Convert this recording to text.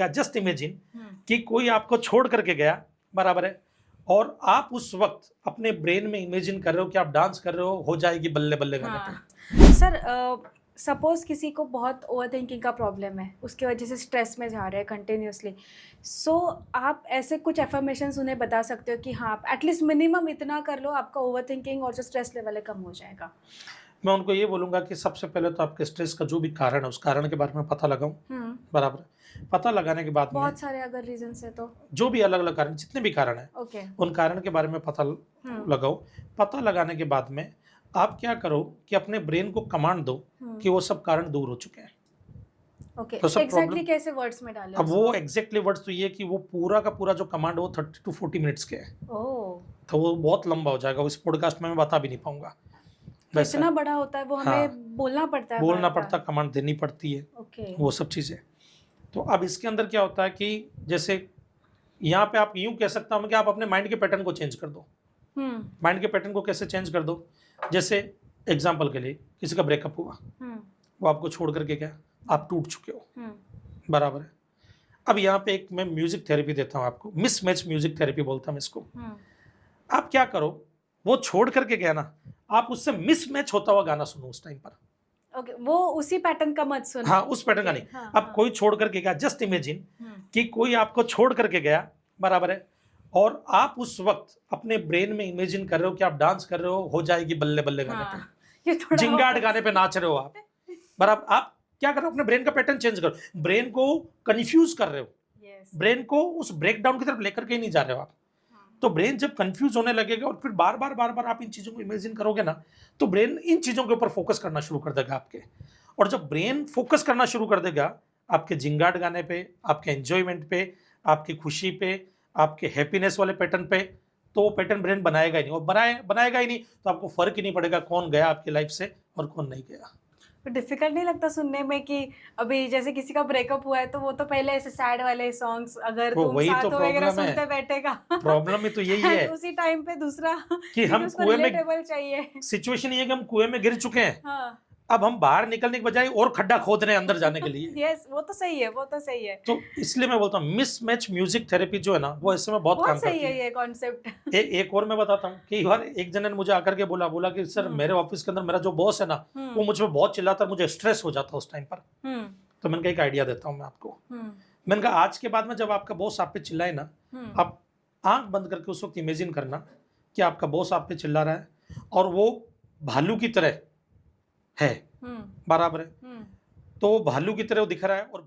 Just imagine कि कोई आपको छोड़ करके गया, बराबर है, और आप उस वक्त अपने ब्रेन में इमेजिन कर रहे हो कि आप डांस कर रहे हो जाएगी बल्ले बल्ले गाने पे। सर सपोज किसी को बहुत ओवर थिंकिंग का प्रॉब्लम है, उसकी वजह से स्ट्रेस में जा रहे हैं कंटिन्यूसली, सो आप ऐसे कुछ एफर्मेशंस उन्हें बता सकते हो कि हाँ आप एटलीस्ट मिनिमम इतना कर लो, आपका ओवर थिंकिंग और जो स्ट्रेस लेवल है कम हो जाएगा। मैं उनको ये बोलूंगा कि सबसे पहले तो आपके स्ट्रेस का जो भी कारण है उस कारण के बारे में पता लगाऊं, बराबर है। पता लगाने के बाद में बहुत सारे अगर रीजन है तो जो भी अलग अलग कारण, जितने भी कारण है, ओके उन कारण के बारे में पता लगाओ। पता लगाने के बाद में आप क्या करो कि अपने ब्रेन को कमांड दो कि वो सब कारण दूर हो चुके हैं। ओके तो सब एग्जैक्टली कैसे वर्ड्स में डालें? अब वो एग्जैक्टली वर्ड्स तो ये कि वो पूरा का पूरा जो कमांड वो 30 to 40 मिनट्स के है, तो वो बहुत लंबा हो जाएगा, इस पॉडकास्ट में मैं बता भी नहीं पाऊंगा। इतना बड़ा होता है वो, हमें बोलना पड़ता है, बोलना पड़ता, कमांड देनी पड़ती है, वो सब चीजें। तो अब इसके अंदर क्या होता है कि जैसे यहाँ पे आप यूं कह सकता हूँ कि आप अपने माइंड के पैटर्न को चेंज कर दो। माइंड के पैटर्न को कैसे चेंज कर दो? जैसे एग्जाम्पल के लिए किसी का ब्रेकअप हुआ, वो आपको छोड़ करके गया, आप टूट चुके हो, बराबर है। अब यहाँ पे एक मैं म्यूजिक थेरेपी देता हूँ आपको, मिसमैच म्यूजिक थेरेपी बोलता हूँ इसको। आप क्या करो, वो छोड़ करके गया ना, आप उससे मिसमैच होता हुआ गाना सुनो उस टाइम पर। ओके वो उसी पैटर्न का मत सुनो। हाँ, उस पैटर्न का नहीं। अब कोई छोड़ करके गया, जस्ट इमेजिन कि कोई आपको छोड़ करके गया, बराबर है, और आप उस वक्त अपने ब्रेन में इमेजिन कर रहे हो कि आप डांस कर रहे हो जाएगी बल्ले बल्ले गाने पे, जिंगाट गाने पे नाच रहे हो आप, बराबर। आप क्या कर रहे हो, अपने ब्रेन का पैटर्न चेंज करो, ब्रेन को कंफ्यूज कर रहे हो, ब्रेन को उस ब्रेकडाउन की तरफ लेकर के ही नहीं जा रहे हो आप। तो ब्रेन जब कंफ्यूज होने लगेगा और फिर बार बार आप इन चीजों को इमेजिन करोगे ना, तो ब्रेन इन चीजों के ऊपर फोकस करना शुरू कर देगा आपके। और जब ब्रेन फोकस करना शुरू कर देगा आपके जिंगाट गाने पे, आपके एंजॉयमेंट पे, आपकी खुशी पे, आपके हैप्पीनेस वाले पैटर्न पे, तो वो पैटर्न ब्रेन बनाएगा ही नहीं, और बनाएगा ही नहीं तो आपको फर्क ही नहीं पड़ेगा कौन गया आपकी लाइफ से और कौन नहीं गया। डिफिकल्ट नहीं लगता सुनने में कि अभी जैसे किसी का ब्रेकअप हुआ है तो वो तो पहले ऐसे सैड वाले सॉन्ग्स अगर तुम साथ हो वगैरह सुनते बैठेगा। प्रॉब्लम ही तो यही है उसी टाइम पे दूसरा कि हम कुएं में चाहिए। सिचुएशन ये है कि हम कुएं में गिर चुके हैं, अब हम बाहर निकलने के बजाय और खड्डा खोद रहे हैं अंदर जाने के लिए। यस वो तो सही है, वो तो सही है। तो इसलिए मैं बोलता हूँ मिसमैच म्यूजिक थेरेपी जो है ना, वो ऐसे में बहुत काम करती है। ये कॉन्सेप्ट। एक और मैं बताता हूँ कि बार एक जने ने मुझे आकर के बोला कि सर मेरे ऑफिस के अंदर मेरा जो बॉस है ना, वो मुझ पर बहुत चिल्लाता, मुझे स्ट्रेस हो जाता उस टाइम पर। तो मैंने कहा एक आइडिया देता हूँ मैं आपको। मैंने कहा आज के बाद में जब आपका बॉस आप पे चिल्लाए ना, आप आंख बंद करके उस वक्त इमेजिन करना कि आपका बॉस आप पे चिल्ला रहा है और वो भालू की तरह है, बराबर है, तो भालू की तरह वो दिख रहा है और